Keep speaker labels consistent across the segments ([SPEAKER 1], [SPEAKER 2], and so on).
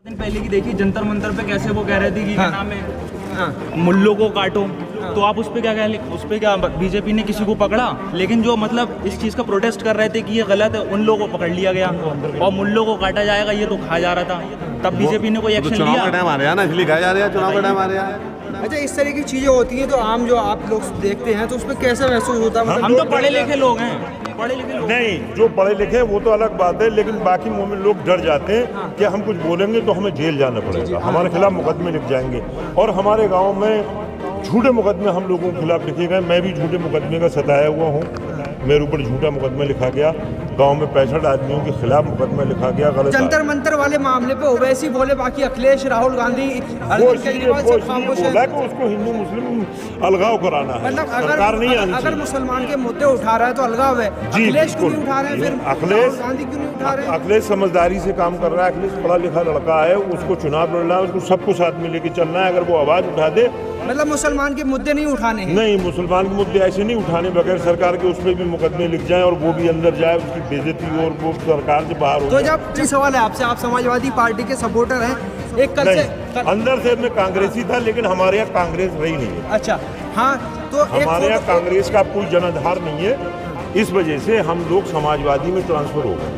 [SPEAKER 1] दिन पहले की देखी जंतर मंतर पे कैसे वो कह रहे थे कि क्या नाम है मुल्लों को काटो, तो आप उस पे क्या कह, उस पे क्या बीजेपी ने किसी को पकड़ा, लेकिन जो मतलब इस चीज़ का प्रोटेस्ट कर रहे थे कि ये गलत है उन लोगों को पकड़ लिया गया और मुल्लों को काटा जाएगा ये तो कहा जा रहा था, तब बीजेपी ने कोई एक्शन लिया।
[SPEAKER 2] चुनाव का टाइम आ रहा है ना, इसलिए कहा जा रहा है चुनाव का टाइम आ रहा है।
[SPEAKER 3] अच्छा, इस तरह की चीजें होती हैं तो आम जो आप लोग देखते हैं तो उसमें कैसा महसूस होता है? मतलब
[SPEAKER 1] हम तो पढ़े लिखे लोग हैं, पढ़े लिखे लोग
[SPEAKER 4] नहीं, जो पढ़े लिखे हैं वो तो अलग बात है, लेकिन बाकी मुंह में लोग डर जाते हैं कि हम कुछ बोलेंगे तो हमें जेल जाना पड़ेगा, हमारे खिलाफ मुकदमे लिख जाएंगे। और हमारे गांव में झूठे मुकदमे हम लोगों के खिलाफ लिखे गए। मैं भी झूठे मुकदमे का सताया हुआ हूँ, मेरे ऊपर झूठा मुकदमा लिखा गया, गांव में 65 आदमियों के खिलाफ मुकदमा लिखा गया। गलत
[SPEAKER 3] जंतर मंतर वाले मामले पे ओवैसी बोले, बाकी अखिलेश, राहुल गांधी, अरविंद केजरीवाल सब खामोश हैं।
[SPEAKER 4] बोला कि उसको हिंदू मुस्लिम अलगाव कराना है,
[SPEAKER 3] मतलब
[SPEAKER 4] सरकार नहीं आनी
[SPEAKER 3] अगर
[SPEAKER 4] चाहिए।
[SPEAKER 3] मुसलमान के मुद्दे उठा रहा है तो अलगाव है, अखिलेश क्यों नहीं उठा रहे हैं? फिर
[SPEAKER 4] अखिलेश,
[SPEAKER 3] राहुल गांधी क्यों नहीं उठा रहे हैं?
[SPEAKER 4] अखिलेश समझदारी से काम कर रहा है। अखिलेश पढ़ा लिखा लड़का है, उसको चुनाव लड़ना है, उसको सबको साथ में लेके चलना है। अगर वो आवाज उठा दे,
[SPEAKER 3] मतलब मुसलमान के मुद्दे नहीं उठाने हैं?
[SPEAKER 4] नहीं, मुसलमान के मुद्दे ऐसे नहीं उठाने बगैर सरकार के, उस पर भी मुकदमे लिख जाए और वो भी अंदर जाए, उसकी बेइज्जती और वो सरकार से बाहर हो
[SPEAKER 3] तो
[SPEAKER 4] जाए।
[SPEAKER 3] जब सवाल है आपसे, आप समाजवादी पार्टी के सपोर्टर हैं, एक कल से
[SPEAKER 4] अंदर से मैं कांग्रेसी था, लेकिन हमारे यहाँ कांग्रेस रही नहीं है।
[SPEAKER 3] अच्छा, हाँ, तो
[SPEAKER 4] हमारे यहाँ कांग्रेस का कोई जनाधार नहीं है, इस वजह से हम लोग समाजवादी में ट्रांसफर हो गए।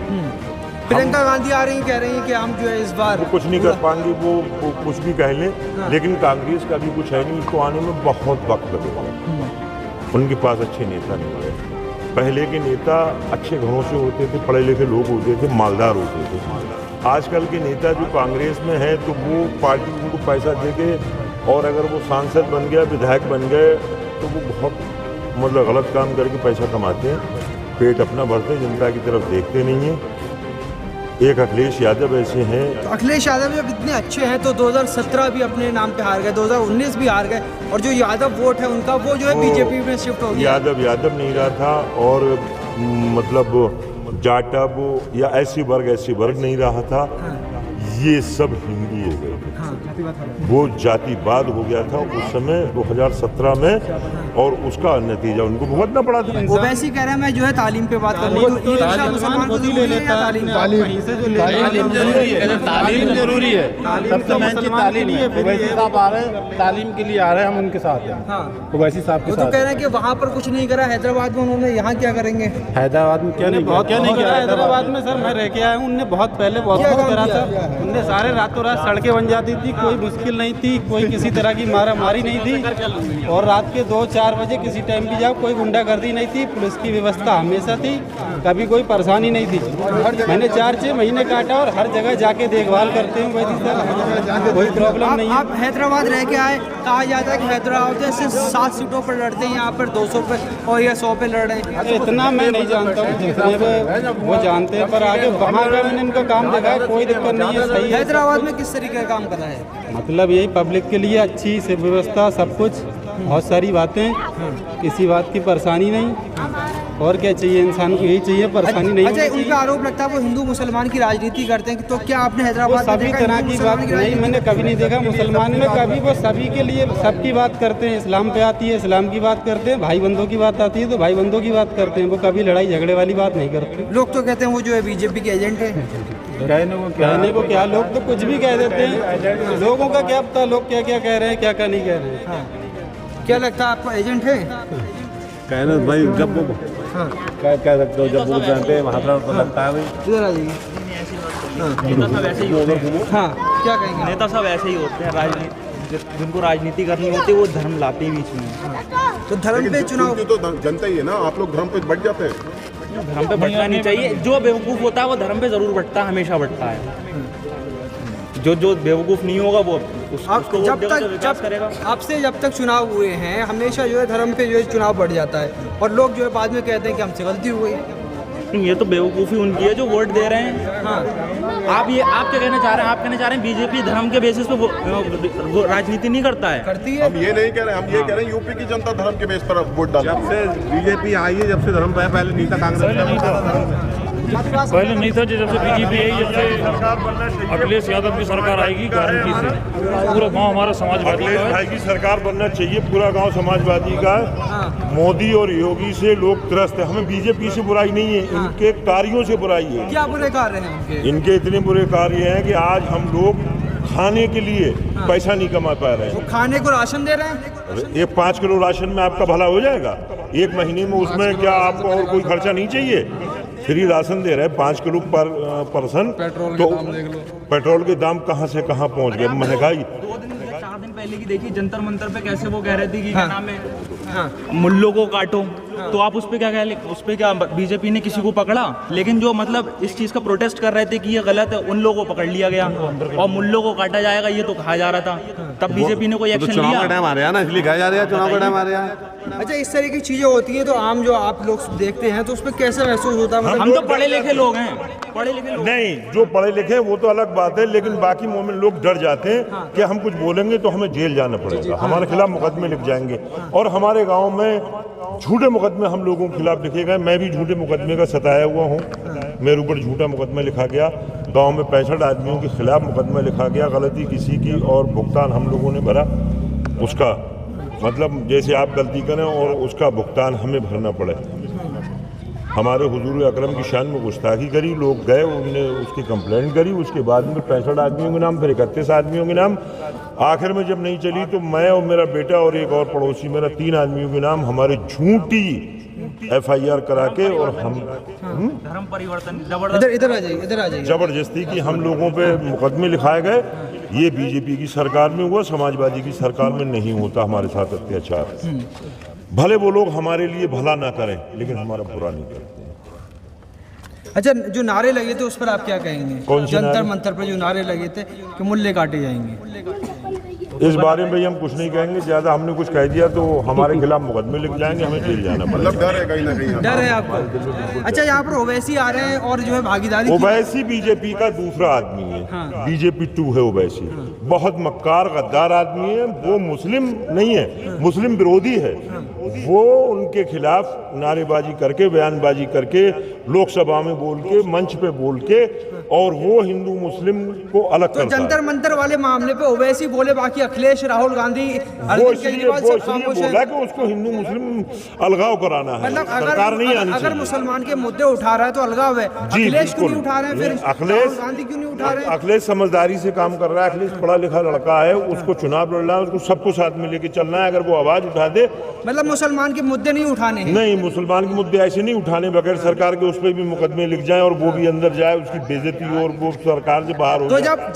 [SPEAKER 3] प्रियंका गांधी आ रही हैं, कह रही हैं कि हम जो है इस बार
[SPEAKER 4] वो कुछ नहीं कर पाएंगे, वो कुछ भी कह लें, लेकिन कांग्रेस का भी कुछ है नहीं, उसको आने में बहुत वक्त लगेगा। उनके पास अच्छे नेता नहीं है। पहले के नेता अच्छे घरों से होते थे, पढ़े लिखे लोग होते थे, मालदार होते थे। आजकल के नेता जो कांग्रेस में है तो वो पार्टी उनको पैसा दे के, और अगर वो सांसद बन गया, विधायक बन गए, तो वो बहुत मतलब गलत काम करके पैसा कमाते हैं, पेट अपना भरते हैं, जनता की तरफ देखते नहीं हैं। एक अखिलेश यादव ऐसे हैं।
[SPEAKER 3] तो अखिलेश यादव जब इतने अच्छे हैं तो 2017 भी अपने नाम पे हार गए, 2019 भी हार गए, और जो यादव वोट है उनका वो जो है बीजेपी में शिफ्ट हो गया।
[SPEAKER 4] यादव नहीं रहा था, और मतलब जाटव या ऐसी वर्ग नहीं रहा था। ये सब हिंदी है, वो जातिवाद हो गया था उस समय 2017 में, और उसका नतीजा उनको भुगतना पड़ा था।
[SPEAKER 3] वो वैसे ही कह रहे हैं मैं जो है तालीम पे बात कर रही हूँ, मुसलमान को ले लेता है तालीम
[SPEAKER 2] जरूरी है, सबसे मेन चीज तालीम है। ओवैसी साहब आ रहे हैं, तालीम के लिए आ रहे हैं, हम उनके साथ हैं। ओवैसी साहब के
[SPEAKER 3] वो
[SPEAKER 2] साथ
[SPEAKER 3] तो कह रहे हैं कि वहाँ पर कुछ नहीं करा, हैदराबाद में उन्होंने, यहाँ क्या करेंगे?
[SPEAKER 2] हैदराबाद में क्या नहीं किया?
[SPEAKER 5] हैदराबाद में सर मैं रह के आया हूँ, उनने बहुत पहले बहुत कुछ करा था। उनने सारे रातों रात सड़कें बन जाती थी, कोई मुश्किल नहीं थी, कोई किसी तरह की मारामारी नहीं थी, और रात के 2-4 बजे किसी टाइम भी जाओ कोई गुंडागर्दी नहीं थी, पुलिस की व्यवस्था हमेशा थी, कभी कोई परेशानी नहीं थी। मैंने 4-6 महीने काटा और हर जगह जाके देखभाल करते हूँ वैसे सर, कोई प्रॉब्लम नहीं है।
[SPEAKER 3] आप हैदराबाद रह के आए, कहा जाता है कि हैदराबाद से 7 सीटों पर लड़ते हैं, यहाँ पर 200 पे और या 100 पे लड़ रहे हैं।
[SPEAKER 5] इतना मैं नहीं जानता हूँ, जितने वो जानते हैं, पर आगे वहाँ का मैंने इनका काम देखा है, कोई दिक्कत नहीं है, सही है।
[SPEAKER 3] हैदराबाद में किस तरीके का काम कर रहा है?
[SPEAKER 5] मतलब यही पब्लिक के लिए अच्छी से व्यवस्था, सब कुछ, बहुत सारी बातें, किसी बात की परेशानी नहीं, और क्या चाहिए इंसान को, यही चाहिए, परेशानी नहीं।
[SPEAKER 3] अच्छा, उनका आरोप लगता है वो हिंदू मुसलमान की राजनीति करते हैं, तो क्या आपने हैदराबाद में
[SPEAKER 5] सभी तरह की बात नहीं, मैंने कभी नहीं देखा मुसलमान में, कभी वो सभी के लिए सबकी बात करते हैं। इस्लाम पे आती है, इस्लाम की बात करते हैं, भाई बंधों की बात आती है तो भाई बंधों की बात करते हैं, वो कभी लड़ाई झगड़े वाली बात नहीं करते।
[SPEAKER 3] लोग तो कहते हैं वो जो है बीजेपी के एजेंट है।
[SPEAKER 5] कहने को क्या, लोग तो कुछ भी कह देते हैं, लोगों का क्या पता लोग क्या क्या कह रहे हैं, क्या क्या नहीं कह रहे हैं।
[SPEAKER 3] क्या लगता है आपका एजेंट है?
[SPEAKER 2] कहना भाई, जब वो क्या कह सकते हो, जब वो जानते हैं वहाँ पर लगता है भाई।
[SPEAKER 3] इधर आ जाइए।
[SPEAKER 1] नेता सब ऐसे ही होते हैं।
[SPEAKER 3] हाँ, क्या कहेंगे?
[SPEAKER 1] नेता सब ऐसे ही होते हैं, राजनीति जिनको राजनीति करनी होती है वो धर्म लाते हैं बीच में।
[SPEAKER 3] तो धर्म पे चुनाव,
[SPEAKER 6] तो जनता ही है ना, आप लोग धर्म पे बढ़ जाते हैं।
[SPEAKER 1] धर्म पे बढ़ना नहीं चाहिए, जो बेवकूफ़ होता है वो धर्म पे जरूर बढ़ता है, हमेशा बढ़ता है। जो बेवकूफ़ नहीं होगा वो उसको
[SPEAKER 3] जब तक आपसे जब तक चुनाव हुए हैं हमेशा जो है धर्म पे जो है चुनाव बढ़ जाता है, और लोग जो है बाद में कहते हैं कि हमसे गलती हुई।
[SPEAKER 1] ये तो बेवकूफ़ी उनकी है जो वोट दे रहे हैं। हाँ, आप क्या कहना चाह रहे हैं? आप कहना चाह रहे हैं बीजेपी धर्म के बेसिस पे वो राजनीति नहीं करता है?
[SPEAKER 3] करती है।
[SPEAKER 6] हम ये नहीं कह रहे, हम ये कह रहे हैं यूपी की जनता धर्म के बेस पर वोट डालती है।
[SPEAKER 2] जब से बीजेपी आई है, जब से धर्म पे, पहले नहीं था, कांग्रेस का नहीं था।
[SPEAKER 7] पहले नहीं था, जब से बीजेपी आई, जब से अखिलेश यादव की सरकार आएगी गारंटी से पूरा गांव हमारा समाजवादी का है।
[SPEAKER 4] भाई की सरकार बनना चाहिए, पूरा गांव समाजवादी का है। मोदी और योगी से लोग त्रस्त है, हमें बीजेपी से बुराई नहीं है, इनके कार्यों से बुराई है।
[SPEAKER 3] क्या बुरे कार्य हैं उनके?
[SPEAKER 4] इनके इतने बुरे कार्य हैं कि आज हम लोग खाने के लिए पैसा नहीं कमा पा रहे हैं।
[SPEAKER 3] खाने को राशन दे रहे हैं?
[SPEAKER 4] ये 5 किलो राशन में आपका भला हो जाएगा एक महीने में? उसमें क्या आपको और कोई खर्चा नहीं चाहिए? फ्री राशन दे रहे हैं 5 किलो पर पर्सन। तो पेट्रोल के दाम कहाँ से कहाँ पहुँच गए, महंगाई।
[SPEAKER 1] 4 दिन पहले की देखिए जंतर मंतर पे कैसे वो कह रहे थे कि क्या नाम है, मुल्लों को काटो। तो आप उस पे क्या बीजेपी ने किसी को पकड़ा? लेकिन जो मतलब इस चीज का प्रोटेस्ट कर रहे थे कि ये गलत है, उन लोगों को पकड़ लिया गया और मुल्लों को काटा जाएगा ये तो कहा जा रहा था। तब बीजेपी ने कोई एक्शन लिया?
[SPEAKER 2] टाइम आ रहा है ना, इसलिए कहा जा रहा है चुनाव का टाइम आ रहा है।
[SPEAKER 3] अच्छा, इस तरह की चीजें होती है तो आम जो आप लोग देखते हैं तो उस पर कैसे महसूस होता है? मतलब
[SPEAKER 1] हम तो पढ़े लिखे लोग हैं, पढ़े लिखे लोग
[SPEAKER 4] नहीं, जो पढ़े लिखे हैं वो तो अलग बात है, लेकिन बाकी मोमिन लोग डर जाते हैं कि हम कुछ बोलेंगे तो हमें जेल जाना पड़ेगा, हमारे खिलाफ मुकदमे लिख जाएंगे। और हमारे गांव में झूठे मुकदमे हम लोगों के खिलाफ लिखे गए। मैं भी झूठे मुकदमे का सताया हुआ हूँ, मेरे ऊपर झूठा मुकदमा लिखा गया। गांव में 65 आदमियों के खिलाफ मुकदमा लिखा गया, गलती किसी की और भुगतान हम लोगों ने भरा। उसका मतलब जैसे आप गलती करें और उसका भुगतान हमें भरना पड़े। हमारे हुजूर अकरम की शान में गुस्ताखी करी, लोग गए, उन्होंने उसकी कंप्लेंट करी। उसके बाद में 65 आदमियों के नाम, फिर 31 आदमियों के नाम। आखिर में जब नहीं चली तो मैं और मेरा बेटा और एक और पड़ोसी मेरा 3 आदमियों के नाम हमारे झूठी FIR करा के और हम
[SPEAKER 1] धर्म परिवर्तन
[SPEAKER 3] इधर आ जाइए
[SPEAKER 4] जबरदस्ती की हम लोगों पे मुकदमे लिखाए गए। ये बीजेपी की सरकार में हुआ, समाजवादी की सरकार में नहीं होता हमारे साथ अत्याचार। भले वो लोग हमारे लिए भला ना करें लेकिन हमारा बुरा नहीं करते।
[SPEAKER 3] अच्छा, जो नारे लगे थे उस पर आप क्या कहेंगे?
[SPEAKER 4] कौन से
[SPEAKER 3] जंतर
[SPEAKER 4] नारे?
[SPEAKER 3] मंतर पर जो नारे लगे थे कि मुल्ले काटे जाएंगे,
[SPEAKER 4] इस बारे में हम कुछ नहीं कहेंगे, ज्यादा हमने कुछ कह दिया तो हमारे खिलाफ मुकदमे लिख जाएंगे, हमें जेल जाना पड़ेगा।
[SPEAKER 6] मतलब डर है कहीं ना कहीं।
[SPEAKER 3] डर है आपको? अच्छा, यहाँ पर ओवैसी आ रहे हैं और जो है भागीदारी
[SPEAKER 4] ओवैसी बीजेपी का दूसरा आदमी है, बीजेपी 2 है ओवैसी। बहुत मक्कार गद्दार आदमी है, वो मुस्लिम नहीं है, मुस्लिम विरोधी है। वो उनके खिलाफ नारेबाजी करके, बयानबाजी करके, लोकसभा में बोल के, मंच पे बोल के, और वो हिंदू मुस्लिम को अलग
[SPEAKER 3] तो
[SPEAKER 4] करता है।
[SPEAKER 3] जंतर मंतर वाले मामले पे ओवैसी बोले, बाकी अखिलेश, राहुल गांधी,
[SPEAKER 4] वो
[SPEAKER 3] अरविंद
[SPEAKER 4] इसलिए
[SPEAKER 3] केजरीवाल सब खामोश
[SPEAKER 4] बोला
[SPEAKER 3] है।
[SPEAKER 4] कि उसको हिंदू मुस्लिम अलगाव कराना है,
[SPEAKER 3] मतलब
[SPEAKER 4] सरकार नहीं आनी
[SPEAKER 3] अगर
[SPEAKER 4] चाहिए।
[SPEAKER 3] मुसलमान के मुद्दे उठा रहा है तो अलगाव है।
[SPEAKER 4] जी
[SPEAKER 3] अखिलेश क्यों
[SPEAKER 4] बिल्कुल
[SPEAKER 3] नहीं उठा रहे हैं? फिर
[SPEAKER 4] अखिलेश,
[SPEAKER 3] राहुल गांधी क्यों नहीं उठा रहे हैं?
[SPEAKER 4] अखिलेश समझदारी से काम कर रहा है। अखिलेश पढ़ा लिखा लड़का है, उसको चुनाव लड़ना है, उसको सबको साथ में लेके चलना है। अगर वो आवाज उठा दे,
[SPEAKER 3] मतलब मुसलमान के मुद्दे नहीं उठाने हैं?
[SPEAKER 4] नहीं, मुसलमान के मुद्दे ऐसे नहीं उठाने बगैर सरकार के, उस पर भी मुकदमे लिख जाए और वो भी अंदर जाए, उसकी बेइज्जती हो और वो सरकार से बाहर हो
[SPEAKER 3] तो
[SPEAKER 4] जाए।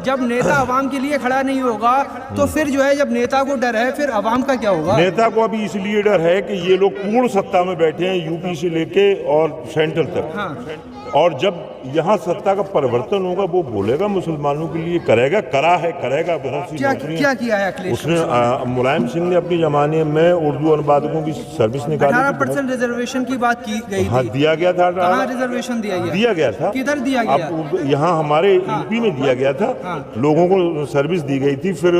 [SPEAKER 3] जब नेता आवाम के लिए खड़ा नहीं होगा तो फिर जो है, जब नेता को डर है फिर आवाम का क्या होगा?
[SPEAKER 4] नेता को अभी इसलिए डर है कि ये लोग पूर्ण सत्ता में बैठे हैं, यूपी से लेके और सेंट्रल तक। और जब यहाँ सत्ता का परिवर्तन होगा वो बोलेगा मुसलमानों के लिए करेगा, करेगा बहुत सी नौकरियां।
[SPEAKER 3] क्या किया है अखिलेश?
[SPEAKER 4] उसने मुलायम सिंह ने अपने जमाने में उर्दू अनुवादकों की सर्विस निकाली।
[SPEAKER 3] 18% रिजर्वेशन की बात की गई
[SPEAKER 4] हाँ,
[SPEAKER 3] थी।
[SPEAKER 4] दिया गया था।
[SPEAKER 3] कहाँ रिजर्वेशन दिया गया
[SPEAKER 4] था?
[SPEAKER 3] किधर दिया गया?
[SPEAKER 4] अब यहाँ हमारे यूपी में दिया गया था। लोगों को सर्विस दी गई थी, फिर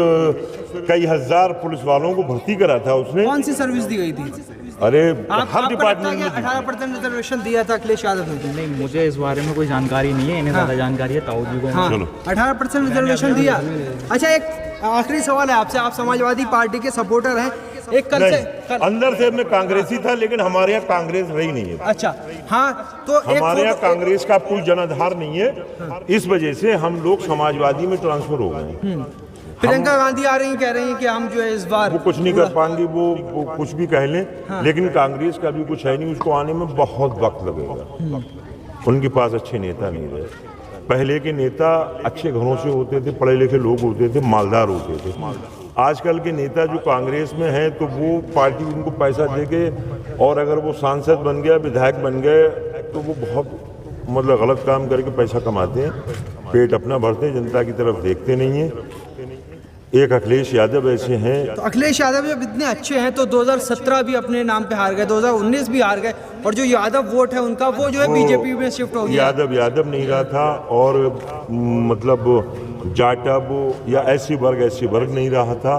[SPEAKER 4] कई हजार पुलिस वालों को भर्ती करा था उसने।
[SPEAKER 3] कौन सी सर्विस दी गई थी?
[SPEAKER 4] अरे
[SPEAKER 3] हर
[SPEAKER 4] हर डिपार्टमेंट में
[SPEAKER 3] 18% रिजर्वेशन दिया था अखिलेश यादव ने।
[SPEAKER 1] नहीं, मुझे इस बारे में कोई जानकारी नहीं है, इन्हें ज़्यादा जानकारी है ताऊ जी को।
[SPEAKER 3] हाँ,
[SPEAKER 4] चलो।
[SPEAKER 3] 18% रिजर्वेशन दिया। अच्छा, एक आखिरी सवाल है आपसे, आप समाजवादी पार्टी के सपोर्टर हैं। एक कल से
[SPEAKER 4] अंदर से मैं कांग्रेसी था, लेकिन हमारे यहाँ कांग्रेस रही नहीं है।
[SPEAKER 3] अच्छा, हाँ, तो
[SPEAKER 4] हमारे यहाँ कांग्रेस का कोई जनाधार नहीं है, इस वजह से हम लोग समाजवादी में ट्रांसफर हो गए।
[SPEAKER 3] प्रियंका गांधी आ रही हैं, कह रही हैं कि हम जो है इस बार
[SPEAKER 4] वो कुछ नहीं कर पाएंगी, वो कुछ भी कह लें। लेकिन कांग्रेस का भी कुछ है नहीं, उसको आने में बहुत वक्त लगेगा। उनके पास अच्छे नेता नहीं रहे। पहले के नेता अच्छे घरों से होते थे, पढ़े लिखे लोग होते थे, मालदार होते थे। आजकल के नेता जो कांग्रेस में हैं तो वो पार्टी उनको पैसा देके, और अगर वो सांसद बन गया, विधायक बन गए, तो वो बहुत मतलब गलत काम करके पैसा कमाते हैं, पेट अपना भरते हैं, जनता की तरफ देखते नहीं हैं। एक अखिलेश यादव ऐसे हैं।
[SPEAKER 3] तो अखिलेश यादव जब इतने अच्छे हैं तो 2017 भी अपने नाम पे हार गए, 2019 भी हार गए, और जो यादव वोट है उनका वो जो है बीजेपी में शिफ्ट हो गया।
[SPEAKER 4] यादव नहीं रहा था, और मतलब जाटब या ऐसी वर्ग नहीं रहा था।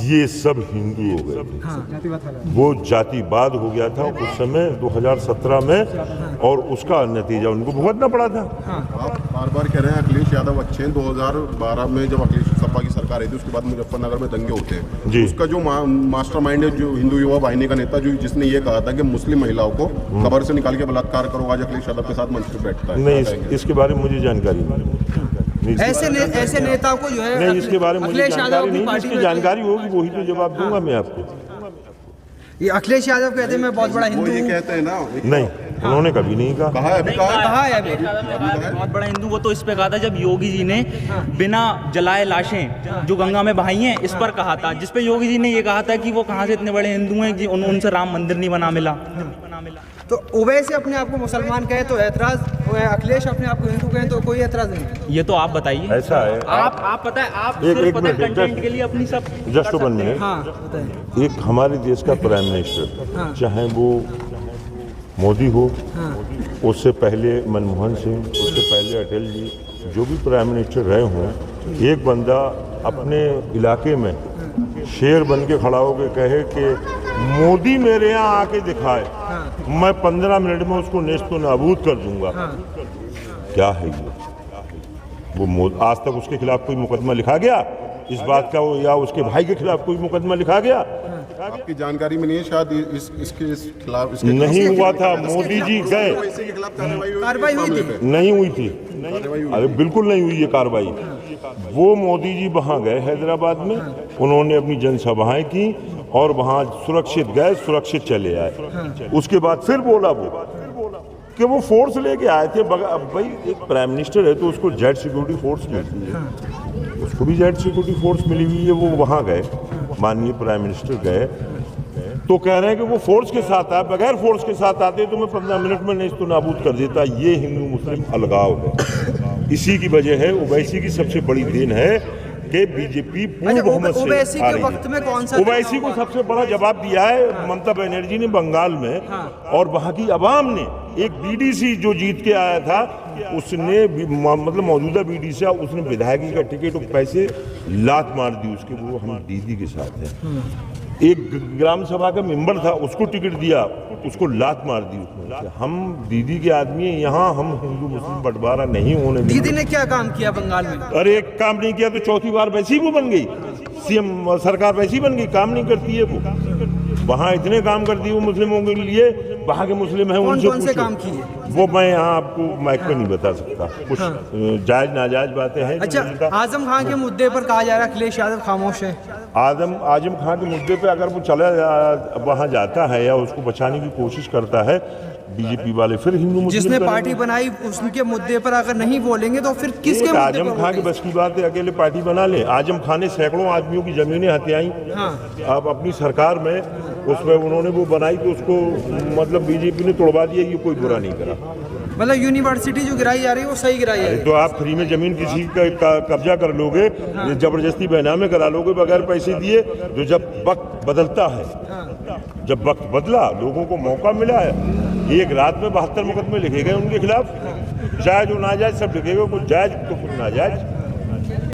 [SPEAKER 4] ये सब हिंदू हो गए थे। वो जातिवाद हो गया था उस समय 2017 में, और उसका नतीजा उनको भुगतना पड़ा था।
[SPEAKER 6] आप बार बार कह रहे हैं अखिलेश यादव अच्छे हैं। 2012 में जब अखिलेश सपा की सरकार आई थी, उसके बाद मुजफ्फरनगर में दंगे होते हैं
[SPEAKER 4] जी।
[SPEAKER 6] उसका जो मास्टरमाइंड है, जो हिंदू युवा वाहिनी का नेता, जो जिसने ये कहा था कि मुस्लिम महिलाओं को खबर से निकाल के बलात्कार करो, आज अखिलेश यादव के साथ मंच पर बैठता है।
[SPEAKER 4] नहीं, इसके बारे में मुझे जानकारी नहीं।
[SPEAKER 3] ऐसे नेता को जो है
[SPEAKER 4] नहीं, इसके बारे में मुझे
[SPEAKER 3] अखिलेश यादव
[SPEAKER 4] जानकारी
[SPEAKER 3] की
[SPEAKER 4] नहीं।
[SPEAKER 3] पार्टी
[SPEAKER 4] जिसकी
[SPEAKER 3] में
[SPEAKER 4] जानकारी होगी वही तो जवाब दूंगा मैं आपको।
[SPEAKER 3] ये अखिलेश यादव कहते हैं मैं बहुत बड़ा
[SPEAKER 6] वो
[SPEAKER 3] हिंदू
[SPEAKER 6] ये
[SPEAKER 3] हूँ।
[SPEAKER 6] कहते हैं ना,
[SPEAKER 4] नहीं, उन्होंने कभी नहीं कहा।
[SPEAKER 6] कहा है, अभी कहा है।
[SPEAKER 3] कहा है अभी
[SPEAKER 1] बहुत बड़ा हिंदू, वो तो इस पे कहा था जब योगी जी ने बिना जलाए लाशें जो गंगा में बहाई हैं, इस पर कहा था, जिस पे योगी जी ने ये कहा था कि वो कहाँ से इतने बड़े हिंदू हैं कि उनसे राम मंदिर नहीं बना मिला।
[SPEAKER 3] तो ओवैसी अपने आप को मुसलमान कहे तो ऐतराज, अखिलेश अपने आप को हिंदू कहे तो कोई ऐतराज नहीं।
[SPEAKER 1] ये तो आप बताइए।
[SPEAKER 4] ऐसा है,
[SPEAKER 1] आप पता है, आप
[SPEAKER 4] एक
[SPEAKER 1] सिर्फ पता है
[SPEAKER 4] मिनट,
[SPEAKER 1] कंटेंट के लिए अपनी सब
[SPEAKER 4] जस्ट 1 मिनट।
[SPEAKER 3] हाँ बताइए।
[SPEAKER 4] एक हमारे देश का प्राइम मिनिस्टर, चाहे वो मोदी हो, उससे पहले मनमोहन सिंह, उससे पहले अटल जी, जो भी प्राइम मिनिस्टर रहे हों, एक बंदा अपने इलाके में शेर बन के खड़ा होकर कहे कि मोदी मेरे यहाँ आके दिखाए, मैं 15 मिनट में उसको नेस्तो नाबूद कर दूंगा। क्या है ये? वो आज तक उसके खिलाफ कोई मुकदमा लिखा गया इस बात का, या उसके भाई के खिलाफ कोई मुकदमा लिखा गया?
[SPEAKER 6] आपकी जानकारी में नहीं है शायद इसके खिलाफ
[SPEAKER 4] नहीं हुआ था। मोदी जी गए,
[SPEAKER 6] इसके खिलाफ
[SPEAKER 3] कार्रवाई हुई थी?
[SPEAKER 4] नहीं हुई थी। अरे बिल्कुल नहीं हुई ये कार्रवाई। वो मोदी जी वहाँ गए हैदराबाद में, उन्होंने अपनी जनसभाएं की और वहाँ सुरक्षित गए, सुरक्षित चले आए। उसके बाद फिर बोला वो कि वो फोर्स लेके आए थे। भाई एक प्राइम मिनिस्टर है तो उसको जेड सिक्योरिटी फोर्स मिलती है, उसको भी जेड सिक्योरिटी फोर्स मिली हुई है। वो वहाँ गए, माननीय प्राइम मिनिस्टर गए तो कह रहे हैं कि वो फोर्स के साथ आए, बगैर फोर्स के साथ आते तो मैं 15 मिनट में नहीं तो नाबूद कर देता। ये हिंदू मुस्लिम अलगाव है, इसी की वजह है। ओवैसी की सबसे बड़ी देन है कि बीजेपी पूर्ण बहुमत से
[SPEAKER 3] ओवैसी
[SPEAKER 4] आ
[SPEAKER 3] के
[SPEAKER 4] रही
[SPEAKER 3] वक्त में कौन सा
[SPEAKER 4] है। ओवैसी को सबसे बड़ा जवाब दिया है ममता बनर्जी ने बंगाल में, और वहाँ की अवाम ने एक बीडीसी जो जीत के आया था, उसने मतलब मौजूदा बीडीसी, उसने विधायकी का टिकट और पैसे लात मार दी उसके। वो हम दीदी के साथ हैं। एक ग्राम सभा का मेंबर था, उसको टिकट दिया, उसको लात मार दी उसने। हम दीदी के आदमी हैं, यहाँ हम हिंदू मुस्लिम बंटवारा नहीं होने देंगे।
[SPEAKER 3] दीदी ने क्या काम किया बंगाल में?
[SPEAKER 4] अरे एक काम नहीं किया तो चौथी बार वैसी ही वो बन गई, सीएम सरकार वैसी बन गई। काम नहीं करती है वो। वहाँ इतने काम करती है वो मुस्लिमों के लिए, वहाँ के मुस्लिम हैं उनसे
[SPEAKER 3] कौन से
[SPEAKER 4] पूछो।
[SPEAKER 3] काम किए?
[SPEAKER 4] वो मैं यहाँ आपको माइक पे नहीं बता सकता। कुछ जायज नाजायज बातें हैं।
[SPEAKER 3] अच्छा, आजम खान के मुद्दे पर कहा जा रहा है अखिलेश यादव खामोश है।
[SPEAKER 4] आजम खान के मुद्दे पे अगर वो चला वहाँ जाता है या उसको बचाने की कोशिश करता है, बीजेपी वाले फिर हिंदू मुस्लिम
[SPEAKER 3] जिसने
[SPEAKER 4] करेंगे।
[SPEAKER 3] पार्टी बनाई उसके मुद्दे पर अगर नहीं बोलेंगे तो फिर किसके मुद्दे
[SPEAKER 4] आजम
[SPEAKER 3] पर
[SPEAKER 4] खान की
[SPEAKER 3] बोलेंगे?
[SPEAKER 4] बस की बात है अकेले पार्टी बना ले। आजम खान ने सैकड़ों आदमियों की जमीनें हथियाई। अब अपनी सरकार में उसमें उन्होंने वो बनाई तो उसको मतलब बीजेपी ने तोड़वा दिया। ये कोई बुरा नहीं करा।
[SPEAKER 3] मतलब यूनिवर्सिटी जो गिराई जा रही है वो सही गिराई जा रही है।
[SPEAKER 4] तो आप फ्री में जमीन किसी का कब्जा कर लोगे, जबरदस्ती बैनामे करा लोगे बगैर पैसे दिए। तो जब वक्त बदलता है, जब वक्त बदला, लोगों को मौका मिला है, एक रात में 72 मुकदमे लिखे गए उनके खिलाफ, जायज और नाजायज सब लिखे गए, कुछ जायज तो कुछ नाजायज।